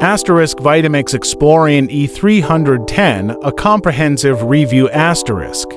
Asterisk Vitamix Explorian E310, a comprehensive review asterisk.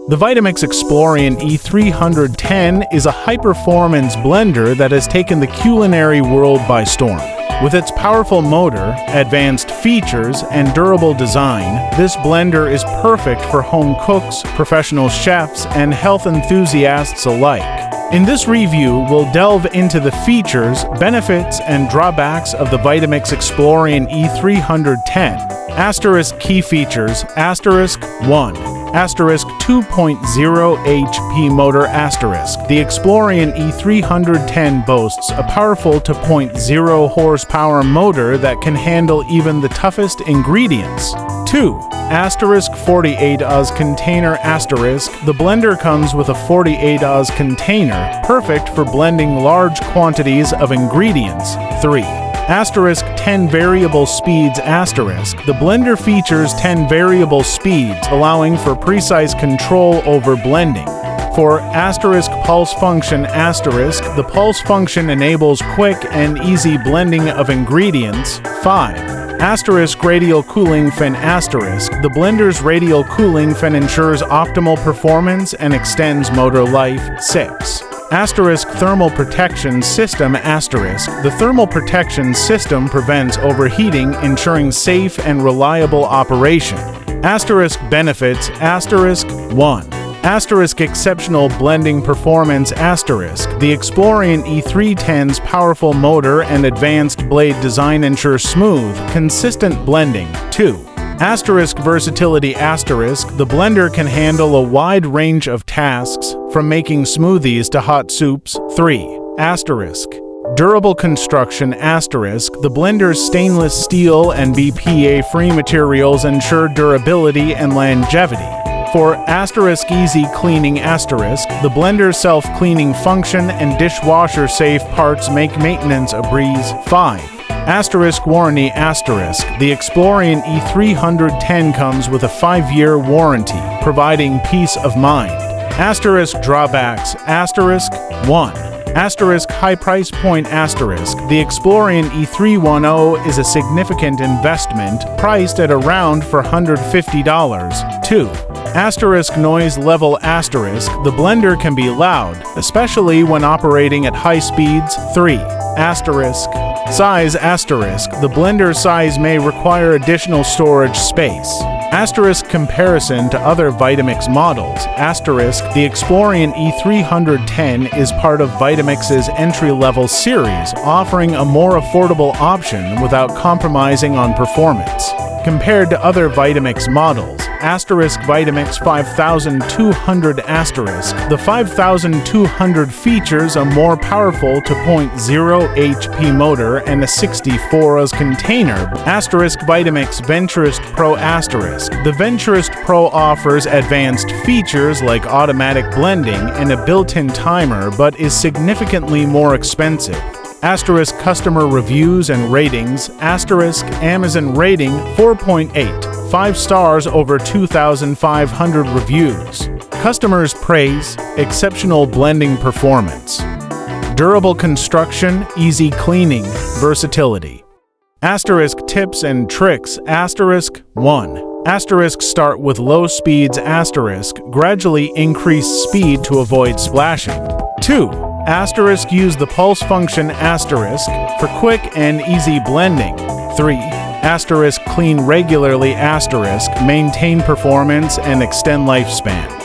The Vitamix Explorian E310 is a high-performance blender that has taken the culinary world by storm. With its powerful motor, advanced features, and durable design, this blender is perfect for home cooks, professional chefs, and health enthusiasts alike. In this review, we'll delve into the features, benefits, and drawbacks of the Vitamix Explorian E310. Asterisk key features, asterisk 1. Asterisk 2.0 HP motor asterisk. The Explorian E310 boasts a powerful 2.0 horsepower motor that can handle even the toughest ingredients. 2. Asterisk 48 Oz container asterisk. The blender comes with a 48 Oz container, perfect for blending large quantities of ingredients. 3. Asterisk 10 variable speeds asterisk. The blender features 10 variable speeds, allowing for precise control over blending. 4. Asterisk pulse function asterisk. The pulse function enables quick and easy blending of ingredients. 5. Asterisk radial cooling fan asterisk. The blender's radial cooling fan ensures optimal performance and extends motor life. 6. Asterisk thermal protection system asterisk. The thermal protection system prevents overheating, ensuring safe and reliable operation. Asterisk benefits asterisk 1. Asterisk exceptional blending performance asterisk. The Explorian E310's powerful motor and advanced blade design ensure smooth, consistent blending. 2. Asterisk versatility asterisk. The blender can handle a wide range of tasks, from making smoothies to hot soups. 3. Asterisk durable construction asterisk. The blender's stainless steel and BPA-free materials ensure durability and longevity. 4. Asterisk easy cleaning asterisk. The blender's self-cleaning function and dishwasher-safe parts make maintenance a breeze. 5. Asterisk warranty asterisk. The Explorian E310 comes with a 5-year warranty, providing peace of mind. Asterisk drawbacks asterisk 1. Asterisk high price point asterisk. The Explorian E310 is a significant investment, priced at around $450. 2. Asterisk noise level asterisk. The blender can be loud, especially when operating at high speeds. 3. Asterisk size asterisk. The blender size may require additional storage space. Asterisk comparison to other Vitamix models asterisk. The Explorian E310 is part of Vitamix's entry-level series, offering a more affordable option without compromising on performance. Compared to other Vitamix models, asterisk Vitamix 5200 asterisk. The 5200 features a more powerful 2.0 HP motor and a 64 Oz container. Asterisk Vitamix Venturist Pro asterisk. The Venturist Pro offers advanced features like automatic blending and a built-in timer, but is significantly more expensive. Asterisk customer reviews and ratings asterisk Amazon rating 4.8, 5 stars over 2,500 reviews. Customers praise exceptional blending performance, durable construction, easy cleaning, versatility. Asterisk tips and tricks asterisk 1. Asterisk start with low speeds asterisk gradually increase speed to avoid splashing. 2. Asterisk use the pulse function asterisk for quick and easy blending. 3. Asterisk clean regularly asterisk maintain performance and extend lifespan.